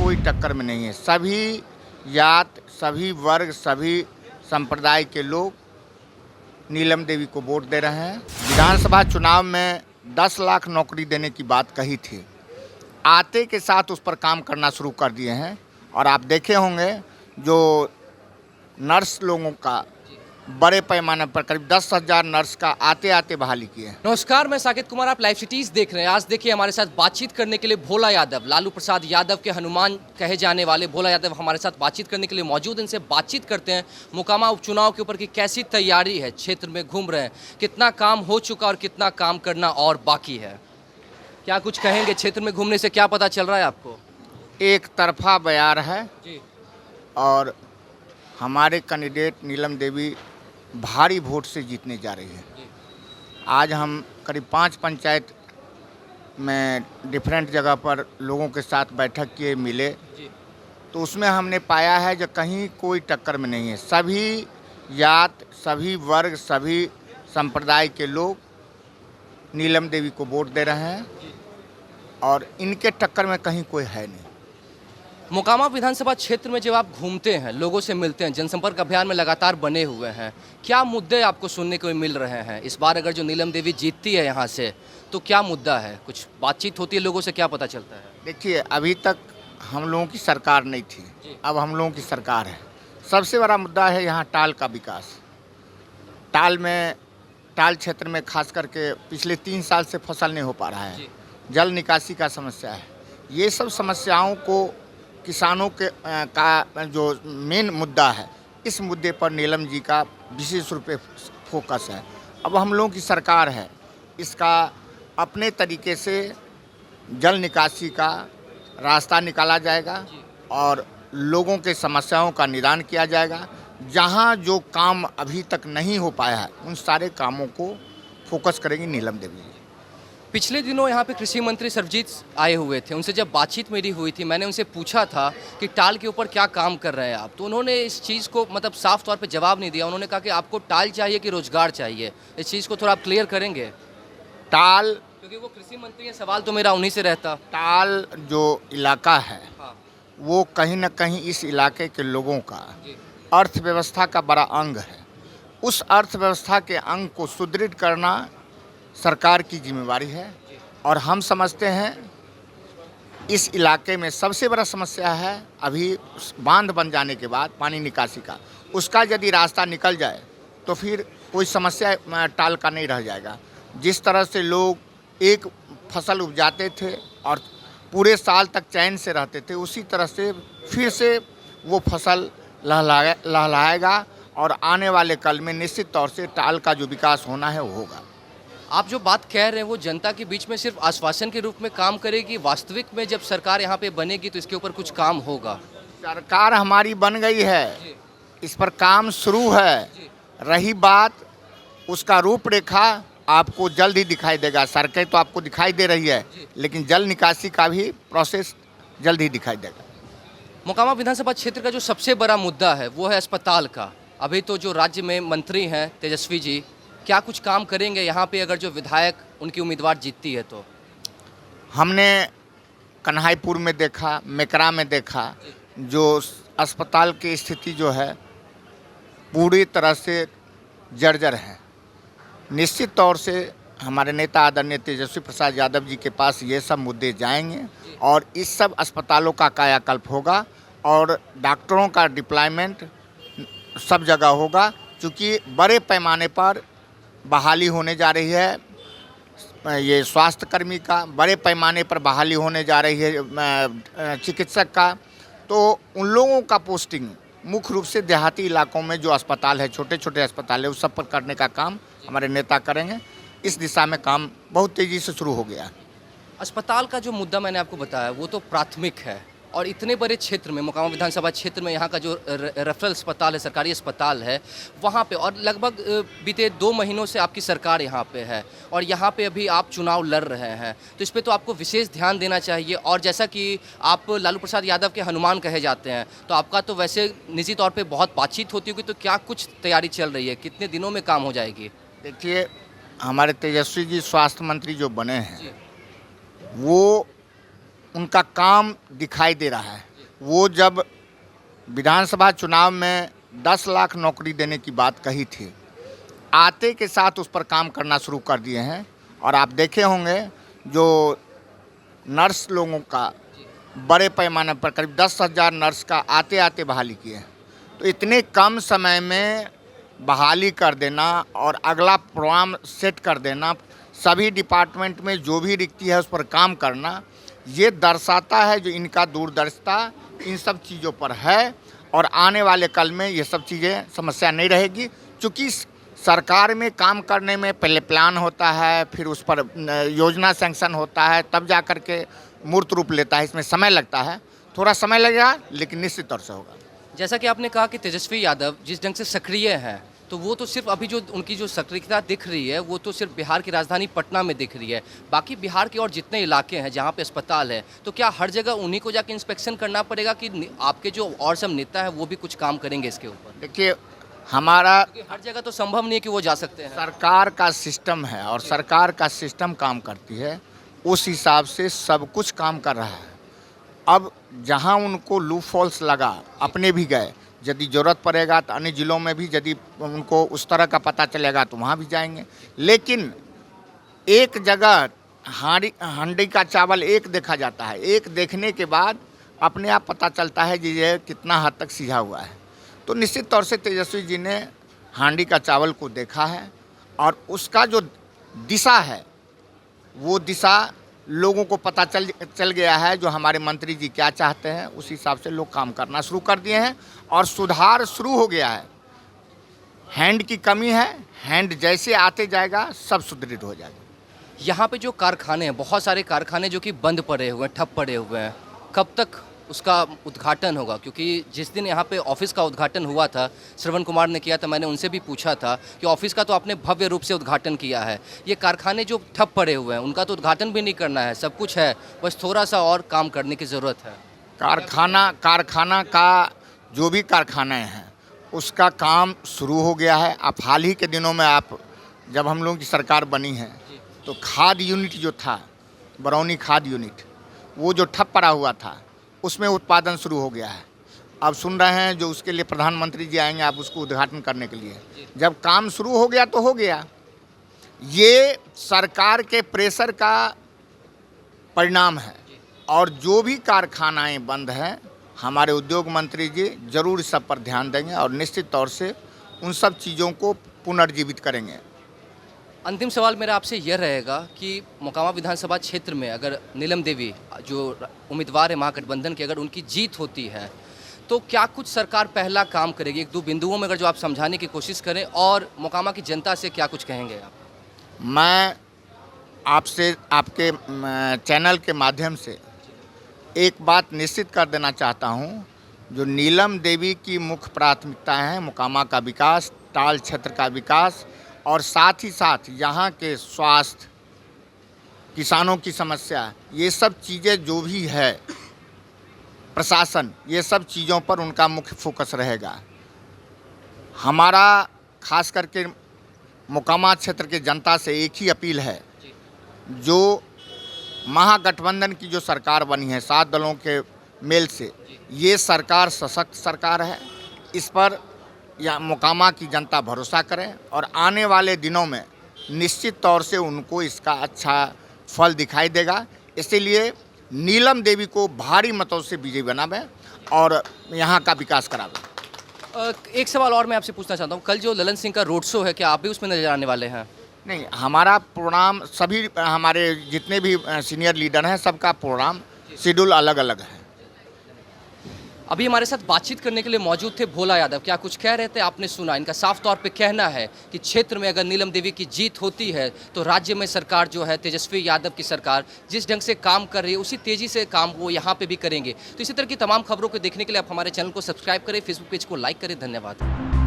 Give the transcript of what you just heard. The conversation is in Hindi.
कोई टक्कर में नहीं है। सभी जात, सभी वर्ग, सभी संप्रदाय के लोग नीलम देवी को वोट दे रहे हैं। विधानसभा चुनाव में 10 लाख नौकरी देने की बात कही थी, आते के साथ उस पर काम करना शुरू कर दिए हैं। और आप देखे होंगे जो नर्स लोगों का बड़े पैमाने पर करीब 10,000 नर्स का आते आते बहाली की है। नमस्कार, मैं साकेत कुमार, आप लाइव सिटीज देख रहे हैं। आज देखिए हमारे साथ बातचीत करने के लिए भोला यादव, लालू प्रसाद यादव के हनुमान कहे जाने वाले भोला यादव हमारे साथ बातचीत करने के लिए मौजूद। इनसे बातचीत करते हैं मोकामा उपचुनाव के ऊपर की कैसी तैयारी है, क्षेत्र में घूम रहे हैं, कितना काम हो चुका और कितना काम करना और बाकी है। क्या कुछ कहेंगे, क्षेत्र में घूमने से क्या पता चल रहा है आपको? एक तरफा बयार है जी और हमारे कैंडिडेट नीलम देवी भारी वोट से जीतने जा रही है। आज हम करीब 5 पंचायत में डिफरेंट जगह पर लोगों के साथ बैठक किए, मिले, तो उसमें हमने पाया है जो कहीं कोई टक्कर में नहीं है। सभी जात, सभी वर्ग, सभी संप्रदाय के लोग नीलम देवी को वोट दे रहे हैं और इनके टक्कर में कहीं कोई है नहीं। मोकामा विधानसभा क्षेत्र में जब आप घूमते हैं, लोगों से मिलते हैं, जनसंपर्क अभियान में लगातार बने हुए हैं, क्या मुद्दे आपको सुनने को मिल रहे हैं? इस बार अगर जो नीलम देवी जीतती है यहाँ से तो क्या मुद्दा है? कुछ बातचीत होती है लोगों से, क्या पता चलता है? देखिए, अभी तक हम लोगों की सरकार नहीं थी, अब हम लोगों की सरकार है। सबसे बड़ा मुद्दा है यहाँ टाल का विकास। टाल क्षेत्र में खास करके पिछले 3 साल से फसल नहीं हो पा रहा है। जल निकासी का समस्या है। ये सब समस्याओं को किसानों के का जो मेन मुद्दा है, इस मुद्दे पर नीलम जी का विशेष रूप से फोकस है। अब हम लोगों की सरकार है, इसका अपने तरीके से जल निकासी का रास्ता निकाला जाएगा और लोगों के समस्याओं का निदान किया जाएगा। जहां जो काम अभी तक नहीं हो पाया है, उन सारे कामों को फोकस करेंगी नीलम देवी। पिछले दिनों यहाँ पे कृषि मंत्री सरजीत आए हुए थे, उनसे जब बातचीत मेरी हुई थी, मैंने उनसे पूछा था कि टाल के ऊपर क्या काम कर रहे हैं आप, तो उन्होंने इस चीज़ को मतलब साफ तौर पे जवाब नहीं दिया। उन्होंने कहा कि आपको टाल चाहिए कि रोजगार चाहिए। इस चीज़ को थोड़ा आप क्लियर करेंगे? टाल, क्योंकि वो कृषि मंत्री है, सवाल तो मेरा उन्हीं से रहता। टाल जो इलाका है, हाँ, वो कहीं ना कहीं इस इलाके के लोगों का अर्थव्यवस्था का बड़ा अंग है। उस अर्थव्यवस्था के अंग को सुदृढ़ करना सरकार की जिम्मेवारी है और हम समझते हैं इस इलाके में सबसे बड़ा समस्या है अभी बांध बन जाने के बाद पानी निकासी का। उसका यदि रास्ता निकल जाए तो फिर कोई समस्या टाल का नहीं रह जाएगा। जिस तरह से लोग एक फसल उपजाते थे और पूरे साल तक चैन से रहते थे, उसी तरह से फिर से वो फसल लहलाएगा और आने वाले कल में निश्चित तौर से टाल का जो विकास होना है वो होगा। आप जो बात कह रहे हैं वो जनता के बीच में सिर्फ आश्वासन के रूप में काम करेगी, वास्तविक में जब सरकार यहाँ पे बनेगी तो इसके ऊपर कुछ काम होगा? सरकार हमारी बन गई है, इस पर काम शुरू है। रही बात उसका रूपरेखा, आपको जल्द ही दिखाई देगा। सड़कें तो आपको दिखाई दे रही है, लेकिन जल निकासी का भी प्रोसेस जल्द ही दिखाई देगा। मोकामा विधानसभा क्षेत्र का जो सबसे बड़ा मुद्दा है वो है अस्पताल का। अभी तो जो राज्य में मंत्री हैं तेजस्वी जी, क्या कुछ काम करेंगे यहाँ पे अगर जो विधायक उनकी उम्मीदवार जीतती है तो? हमने कन्हाईपुर में देखा, मेकरा में देखा, जो अस्पताल की स्थिति जो है पूरी तरह से जर्जर है। निश्चित तौर से हमारे नेता आदरणीय तेजस्वी प्रसाद यादव जी के पास ये सब मुद्दे जाएंगे और इस सब अस्पतालों का कायाकल्प होगा और डॉक्टरों का डिप्लॉयमेंट सब जगह होगा। क्योंकि बड़े पैमाने पर बहाली होने जा रही है, ये स्वास्थ्यकर्मी का बड़े पैमाने पर बहाली होने जा रही है, चिकित्सक का, तो उन लोगों का पोस्टिंग मुख्य रूप से देहाती इलाकों में जो अस्पताल है, छोटे छोटे अस्पताल है, उस सब पर करने का काम हमारे नेता करेंगे। इस दिशा में काम बहुत तेज़ी से शुरू हो गया है। अस्पताल का जो मुद्दा मैंने आपको बताया वो तो प्राथमिक है, और इतने बड़े क्षेत्र में, मोकामा विधानसभा क्षेत्र में, यहाँ का जो रेफरल अस्पताल है, सरकारी अस्पताल है, वहाँ पे और लगभग बीते 2 महीनों से आपकी सरकार यहाँ पे है और यहाँ पे अभी आप चुनाव लड़ रहे हैं, तो इस पे तो आपको विशेष ध्यान देना चाहिए। और जैसा कि आप लालू प्रसाद यादव के हनुमान कहे जाते हैं, तो आपका तो वैसे निजी तौर पर बहुत बातचीत होती होगी, तो क्या कुछ तैयारी चल रही है, कितने दिनों में काम हो जाएगी? देखिए, हमारे तेजस्वी जी स्वास्थ्य मंत्री जो बने हैं, वो उनका काम दिखाई दे रहा है। वो जब विधानसभा चुनाव में 10 लाख नौकरी देने की बात कही थी, आते के साथ उस पर काम करना शुरू कर दिए हैं। और आप देखे होंगे जो नर्स लोगों का बड़े पैमाने पर करीब 10,000 नर्स का आते आते बहाली किए हैं। तो इतने कम समय में बहाली कर देना और अगला प्रोग्राम सेट कर देना, सभी डिपार्टमेंट में जो भी रिक्ति है उस पर काम करना, ये दर्शाता है जो इनका दूरदर्शिता इन सब चीज़ों पर है। और आने वाले कल में ये सब चीज़ें समस्या नहीं रहेगी, क्योंकि सरकार में काम करने में पहले प्लान होता है, फिर उस पर योजना सैंक्शन होता है, तब जा कर के मूर्त रूप लेता है। इसमें समय लगता है, थोड़ा समय लगेगा, लेकिन निश्चित तौर से होगा। जैसा कि आपने कहा कि तेजस्वी यादव जिस ढंग से सक्रिय हैं, तो वो तो सिर्फ अभी जो उनकी जो सक्रियता दिख रही है वो तो सिर्फ बिहार की राजधानी पटना में दिख रही है। बाकी बिहार के और जितने इलाके हैं जहाँ पे अस्पताल है, तो क्या हर जगह उन्हीं को जाके इंस्पेक्शन करना पड़ेगा कि आपके जो और सब नेता है वो भी कुछ काम करेंगे इसके ऊपर? देखिए, हमारा हर जगह तो संभव नहीं है कि वो जा सकते हैं। सरकार का सिस्टम है और सरकार का सिस्टम काम करती है, उस हिसाब से सब कुछ काम कर रहा है। अब जहां उनको लूप फॉल्स लगा, अपने भी गए, यदि ज़रूरत पड़ेगा तो अन्य ज़िलों में भी यदि उनको उस तरह का पता चलेगा तो वहाँ भी जाएंगे। लेकिन एक जगह हांडी का चावल एक देखा जाता है, एक देखने के बाद अपने आप पता चलता है कि ये कितना हद तक सीझा हुआ है। तो निश्चित तौर से तेजस्वी जी ने हांडी का चावल को देखा है और उसका जो दिशा है वो दिशा लोगों को पता चल गया है। जो हमारे मंत्री जी क्या चाहते हैं उस हिसाब से लोग काम करना शुरू कर दिए हैं और सुधार शुरू हो गया है। हैंड की कमी है, हैंड जैसे आते जाएगा सब सुदृढ़ हो जाएगा। यहाँ पे जो कारखाने हैं, बहुत सारे कारखाने जो कि बंद पड़े हुए हैं, ठप पड़े हुए हैं, कब तक उसका उद्घाटन होगा? क्योंकि जिस दिन यहाँ पे ऑफिस का उद्घाटन हुआ था, श्रवण कुमार ने किया था, मैंने उनसे भी पूछा था कि ऑफिस का तो आपने भव्य रूप से उद्घाटन किया है, ये कारखाने जो ठप पड़े हुए हैं उनका तो उद्घाटन भी नहीं करना है, सब कुछ है, बस थोड़ा सा और काम करने की ज़रूरत है। कारखाना का जो भी कारखाने हैं उसका काम शुरू हो गया है। अब हाल ही के दिनों में जब हम लोगों की सरकार बनी है तो खाद यूनिट जो था, बरौनी खाद यूनिट, वो जो ठप पड़ा हुआ था उसमें उत्पादन शुरू हो गया है। अब सुन रहे हैं जो उसके लिए प्रधानमंत्री जी आएंगे आप उसको उद्घाटन करने के लिए। जब काम शुरू हो गया तो हो गया। ये सरकार के प्रेशर का परिणाम है और जो भी कारखानाएं बंद हैं हमारे उद्योग मंत्री जी जरूर इस सब पर ध्यान देंगे और निश्चित तौर से उन सब चीज़ों को पुनर्जीवित करेंगे। अंतिम सवाल मेरा आपसे यह रहेगा कि मोकामा विधानसभा क्षेत्र में अगर नीलम देवी जो उम्मीदवार है महागठबंधन की, अगर उनकी जीत होती है तो क्या कुछ सरकार पहला काम करेगी? एक दो बिंदुओं में अगर जो आप समझाने की कोशिश करें और मोकामा की जनता से क्या कुछ कहेंगे आप? मैं आपसे आपके चैनल के माध्यम से एक बात निश्चित कर देना चाहता हूं, जो नीलम देवी की मुख्य प्राथमिकता है मोकामा का विकास, टाल क्षेत्र का विकास और साथ ही साथ यहाँ के स्वास्थ्य, किसानों की समस्या, ये सब चीज़ें जो भी है, प्रशासन, ये सब चीज़ों पर उनका मुख्य फोकस रहेगा। हमारा खास करके मोकामा क्षेत्र के जनता से एक ही अपील है, जो महागठबंधन की जो सरकार बनी है 7 दलों के मेल से, ये सरकार सशक्त सरकार है। इस पर या मोकामा की जनता भरोसा करें और आने वाले दिनों में निश्चित तौर से उनको इसका अच्छा फल दिखाई देगा। इसीलिए नीलम देवी को भारी मतों से विजयी बनावें और यहाँ का विकास करावें। एक सवाल और मैं आपसे पूछना चाहता हूँ, कल जो ललन सिंह का रोड शो है, क्या आप भी उसमें नजर आने वाले हैं? नहीं, हमारा प्रोग्राम, सभी हमारे जितने भी सीनियर लीडर हैं सबका प्रोग्राम शेड्यूल अलग अलग है। अभी हमारे साथ बातचीत करने के लिए मौजूद थे भोला यादव। क्या कुछ कह रहे थे आपने सुना? इनका साफ तौर पे कहना है कि क्षेत्र में अगर नीलम देवी की जीत होती है तो राज्य में सरकार जो है तेजस्वी यादव की सरकार जिस ढंग से काम कर रही है उसी तेज़ी से काम वो यहाँ पे भी करेंगे। तो इसी तरह की तमाम खबरों को देखने के लिए आप हमारे चैनल को सब्सक्राइब करें, फेसबुक पेज को लाइक करें। धन्यवाद।